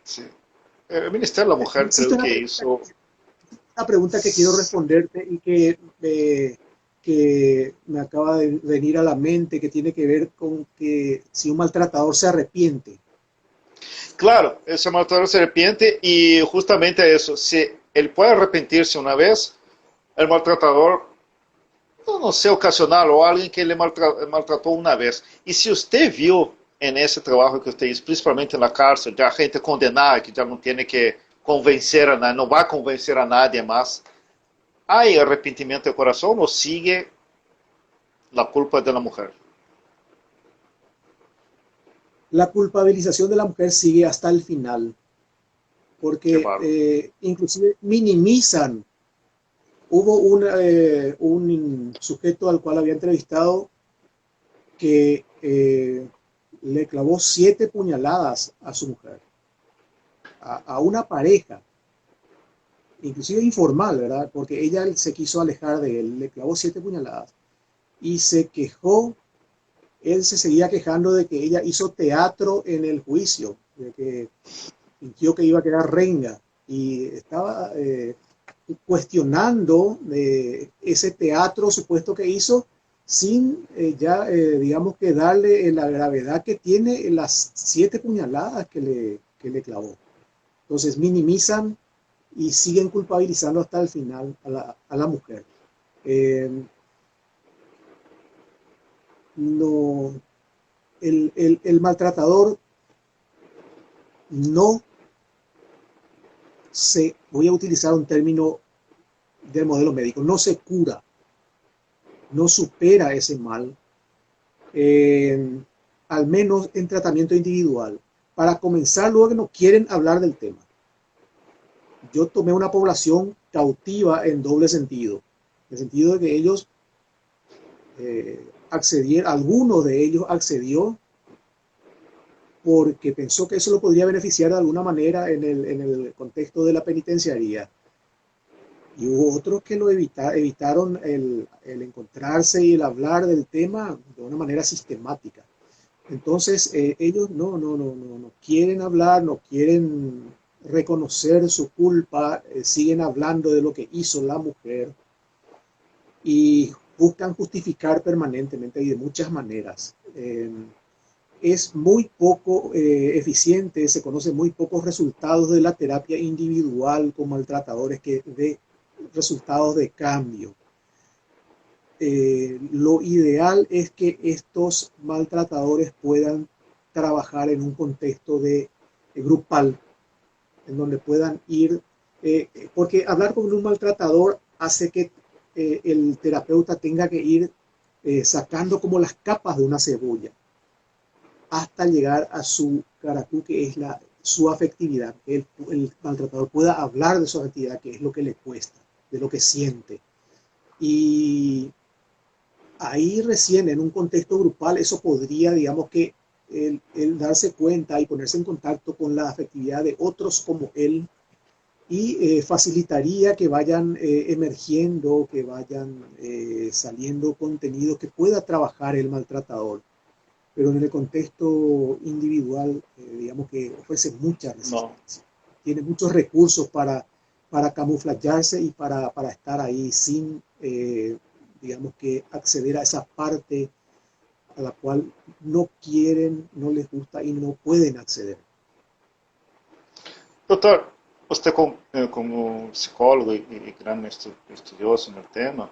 Sí. El Ministerio de la Mujer creo que hizo... Una pregunta que quiero responderte y que me acaba de venir a la mente, que tiene que ver con que si un maltratador se arrepiente. Claro, ese maltratador se arrepiente y justamente eso, si él puede arrepentirse una vez, el maltratador, no sé, ocasional o alguien que le maltrató una vez. Y si usted vio en ese trabajo que usted hizo, principalmente en la cárcel, ya gente condenada, que ya no tiene que convencer a nadie, no va a convencer a nadie más, ¿hay arrepentimiento de corazón o sigue la culpa de la mujer? La culpabilización de la mujer sigue hasta el final, porque inclusive minimizan. Hubo un sujeto al cual había entrevistado que le clavó 7 puñaladas a su mujer, a una pareja, inclusive informal, ¿verdad? Porque ella se quiso alejar de él, le clavó 7 puñaladas y se quejó. Él se seguía quejando de que ella hizo teatro en el juicio, de que fingió que iba a quedar renga y estaba cuestionando ese teatro supuesto que hizo sin digamos que darle la gravedad que tiene las 7 puñaladas que le clavó. Entonces minimizan y siguen culpabilizando hasta el final a la mujer. no, el maltratador no se, voy a utilizar un término del modelo médico, no se cura, no supera ese mal, al menos en tratamiento individual. Para comenzar, luego no quieren hablar del tema. Yo tomé una población cautiva en doble sentido, en el sentido de que ellos accedieron, alguno de ellos accedió porque pensó que eso lo podría beneficiar de alguna manera en el contexto de la penitenciaría. Y hubo otros que lo evitaron el encontrarse y el hablar del tema de una manera sistemática. Entonces, ellos no quieren hablar, no quieren reconocer su culpa, siguen hablando de lo que hizo la mujer y buscan justificar permanentemente y de muchas maneras. Es muy poco eficiente, se conocen muy pocos resultados de la terapia individual con maltratadores que de resultados de cambio. Lo ideal es que estos maltratadores puedan trabajar en un contexto de grupal, en donde puedan ir, porque hablar con un maltratador hace que el terapeuta tenga que ir sacando como las capas de una cebolla hasta llegar a su caracú, que es su afectividad, que el maltratador pueda hablar de su afectividad, que es lo que le cuesta, de lo que siente. Y ahí recién en un contexto grupal eso podría, digamos que el darse cuenta y ponerse en contacto con la afectividad de otros como él y facilitaría que vayan emergiendo, que vayan saliendo contenidos que pueda trabajar el maltratador. Pero en el contexto individual, digamos que ofrece mucha No. resistencia. Tiene muchos recursos para camuflarse y para estar ahí sin, digamos que, acceder a esa parte a la cual no quieren, no les gusta y no pueden acceder. Doutor, você como psicólogo e grande estudioso no tema,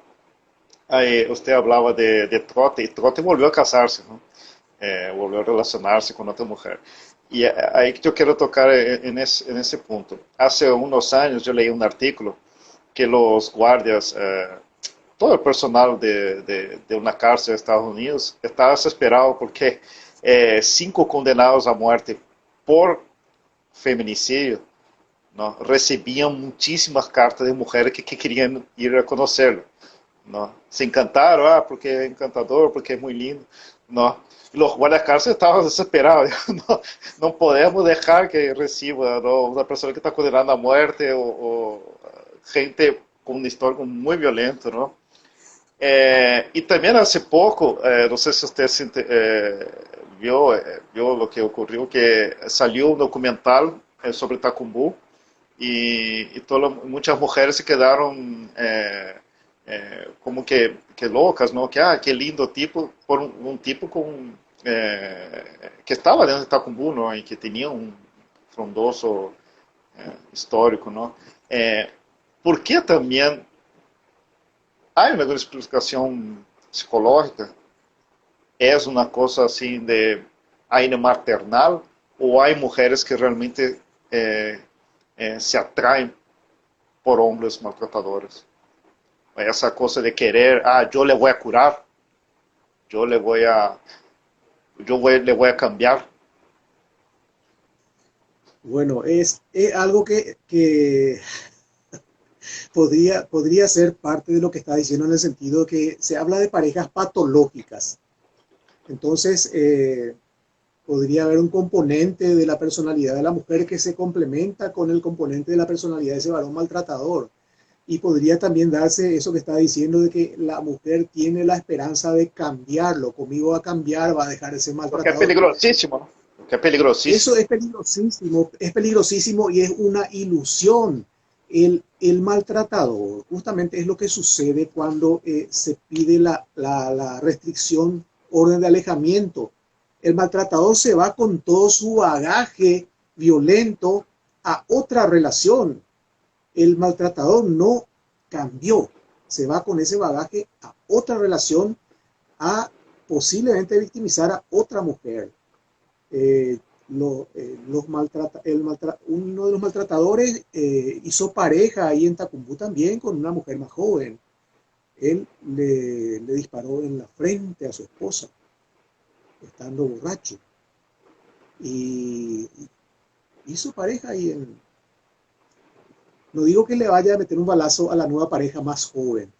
aí você falava de Trote, e Trote volvió a casarse, ¿no? Volvió a relacionarse con otra mujer. Y ahí que yo quiero tocar en ese punto. Hace unos años yo leí un artículo que los guardias, todo el personal de una cárcel de Estados Unidos estaba desesperado porque 5 condenados a muerte por feminicidio, ¿no? Recibían muchísimas cartas de mujeres que querían ir a conocerlo, ¿no? Se encantaron, porque es encantador, porque es muy lindo, ¿no? Los guardias estaban desesperados, no, no podemos dejar que reciba, ¿no? Una persona que está condenada a muerte o gente con una historia muy violenta, ¿no? Y también hace poco, no sé si usted vio lo que ocurrió, que salió un documental sobre Tacumbú y muchas mujeres se quedaron como que locas, ¿no? Que lindo tipo, por un tipo que estaba dentro de Tacumbú, ¿no? Y que tenía un frondoso histórico, ¿no? ¿Por qué también hay una explicación psicológica? ¿Es una cosa así de aire maternal o hay mujeres que realmente se atraen por hombres maltratadores? Esa cosa de querer, yo le voy a curar, yo le voy a cambiar. Bueno, es algo que podría ser parte de lo que está diciendo en el sentido que se habla de parejas patológicas. Entonces, podría haber un componente de la personalidad de la mujer que se complementa con el componente de la personalidad de ese varón maltratador. Y podría también darse eso que está diciendo de que la mujer tiene la esperanza de cambiarlo. Conmigo va a cambiar, va a dejar de ser maltratador. Porque es peligrosísimo, ¿no? Porque es peligrosísimo. Eso es peligrosísimo y es una ilusión. El maltratador justamente es lo que sucede cuando se pide la restricción, orden de alejamiento. El maltratador se va con todo su bagaje violento a otra relación. El maltratador no cambió, se va con ese bagaje a otra relación a posiblemente victimizar a otra mujer. Uno de los maltratadores hizo pareja ahí en Tacumbú también con una mujer más joven. Él le disparó en la frente a su esposa, estando borracho. Y hizo pareja ahí en... No digo que le vaya a meter un balazo a la nueva pareja más joven,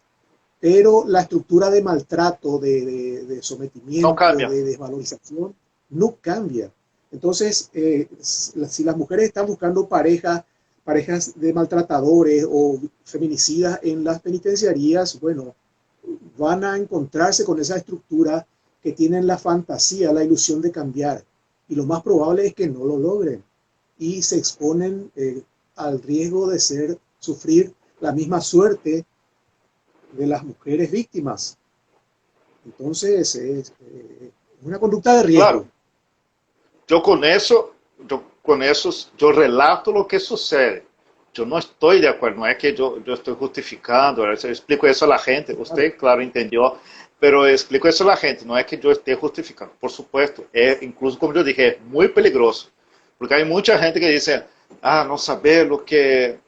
pero la estructura de maltrato, de No sometimiento, cambia. de desvalorización, no cambia. Entonces, si las mujeres están buscando parejas de maltratadores o feminicidas en las penitenciarías, bueno, van a encontrarse con esa estructura que tienen la fantasía, la ilusión de cambiar. Y lo más probable es que no lo logren y se exponen al riesgo de sufrir la misma suerte de las mujeres víctimas. Entonces, es una conducta de riesgo. Claro, yo relato lo que sucede. Yo no estoy de acuerdo, no es que yo estoy justificando, yo explico eso a la gente, Claro. usted, claro, entendió, pero explico eso a la gente, no es que yo esté justificando, por supuesto, incluso como yo dije, es muy peligroso, porque hay mucha gente que dice, no saber lo que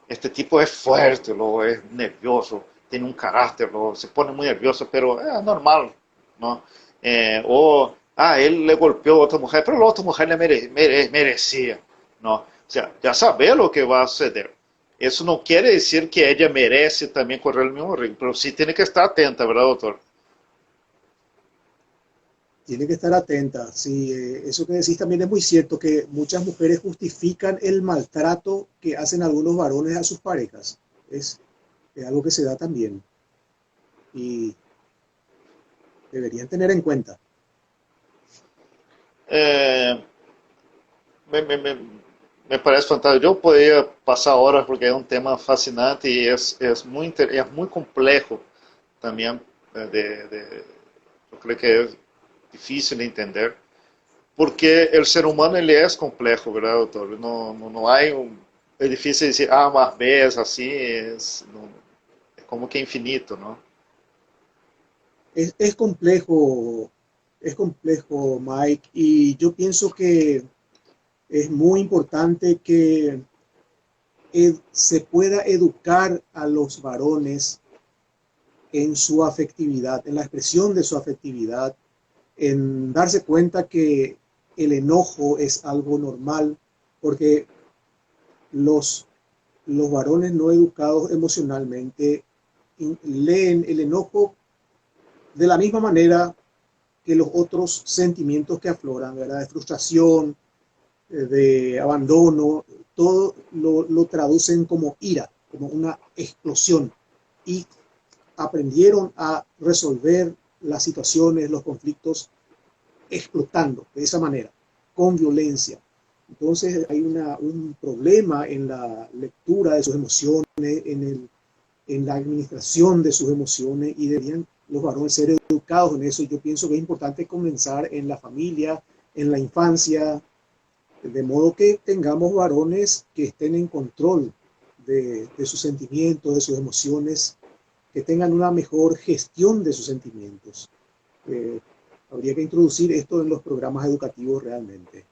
este tipo es fuerte, es nervioso, tiene un carácter, se pone muy nervioso, pero es normal, ¿no? Él le golpeó a otra mujer, pero la otra mujer merecía, ¿no? O sea, ya sabe lo que va a suceder. Eso no quiere decir que ella merece también correr el mismo riesgo, pero sí tiene que estar atenta, ¿verdad, doctor? Tiene que estar atenta. Sí, eso que decís también es muy cierto, que muchas mujeres justifican el maltrato que hacen algunos varones a sus parejas. Es algo que se da también y deberían tener en cuenta. Eh, me, me, me, me parece fantástico. Yo podría pasar horas porque es un tema fascinante y es muy complejo también. Yo creo que es difícil de entender porque el ser humano ele es complejo, ¿verdad, doctor? No hay es difícil decir, más vez, así, es como que infinito, ¿no? Es, es complejo, es complejo, Mike, y yo pienso que es muy importante que se pueda educar a los varones en su afectividad, en la expresión de su afectividad, en darse cuenta que el enojo es algo normal, porque los, los varones no educados emocionalmente leen el enojo de la misma manera que los otros sentimientos que afloran, ¿verdad? De frustración, de abandono, todo lo traducen como ira, como una explosión. Y aprendieron a resolver las situaciones, los conflictos, explotando de esa manera, con violencia. Entonces hay un problema en la lectura de sus emociones, en la administración de sus emociones y deberían los varones ser educados en eso. Yo pienso que es importante comenzar en la familia, en la infancia, de modo que tengamos varones que estén en control de sus sentimientos, de sus emociones, que tengan una mejor gestión de sus sentimientos. Eh, Habría que introducir esto en los programas educativos realmente.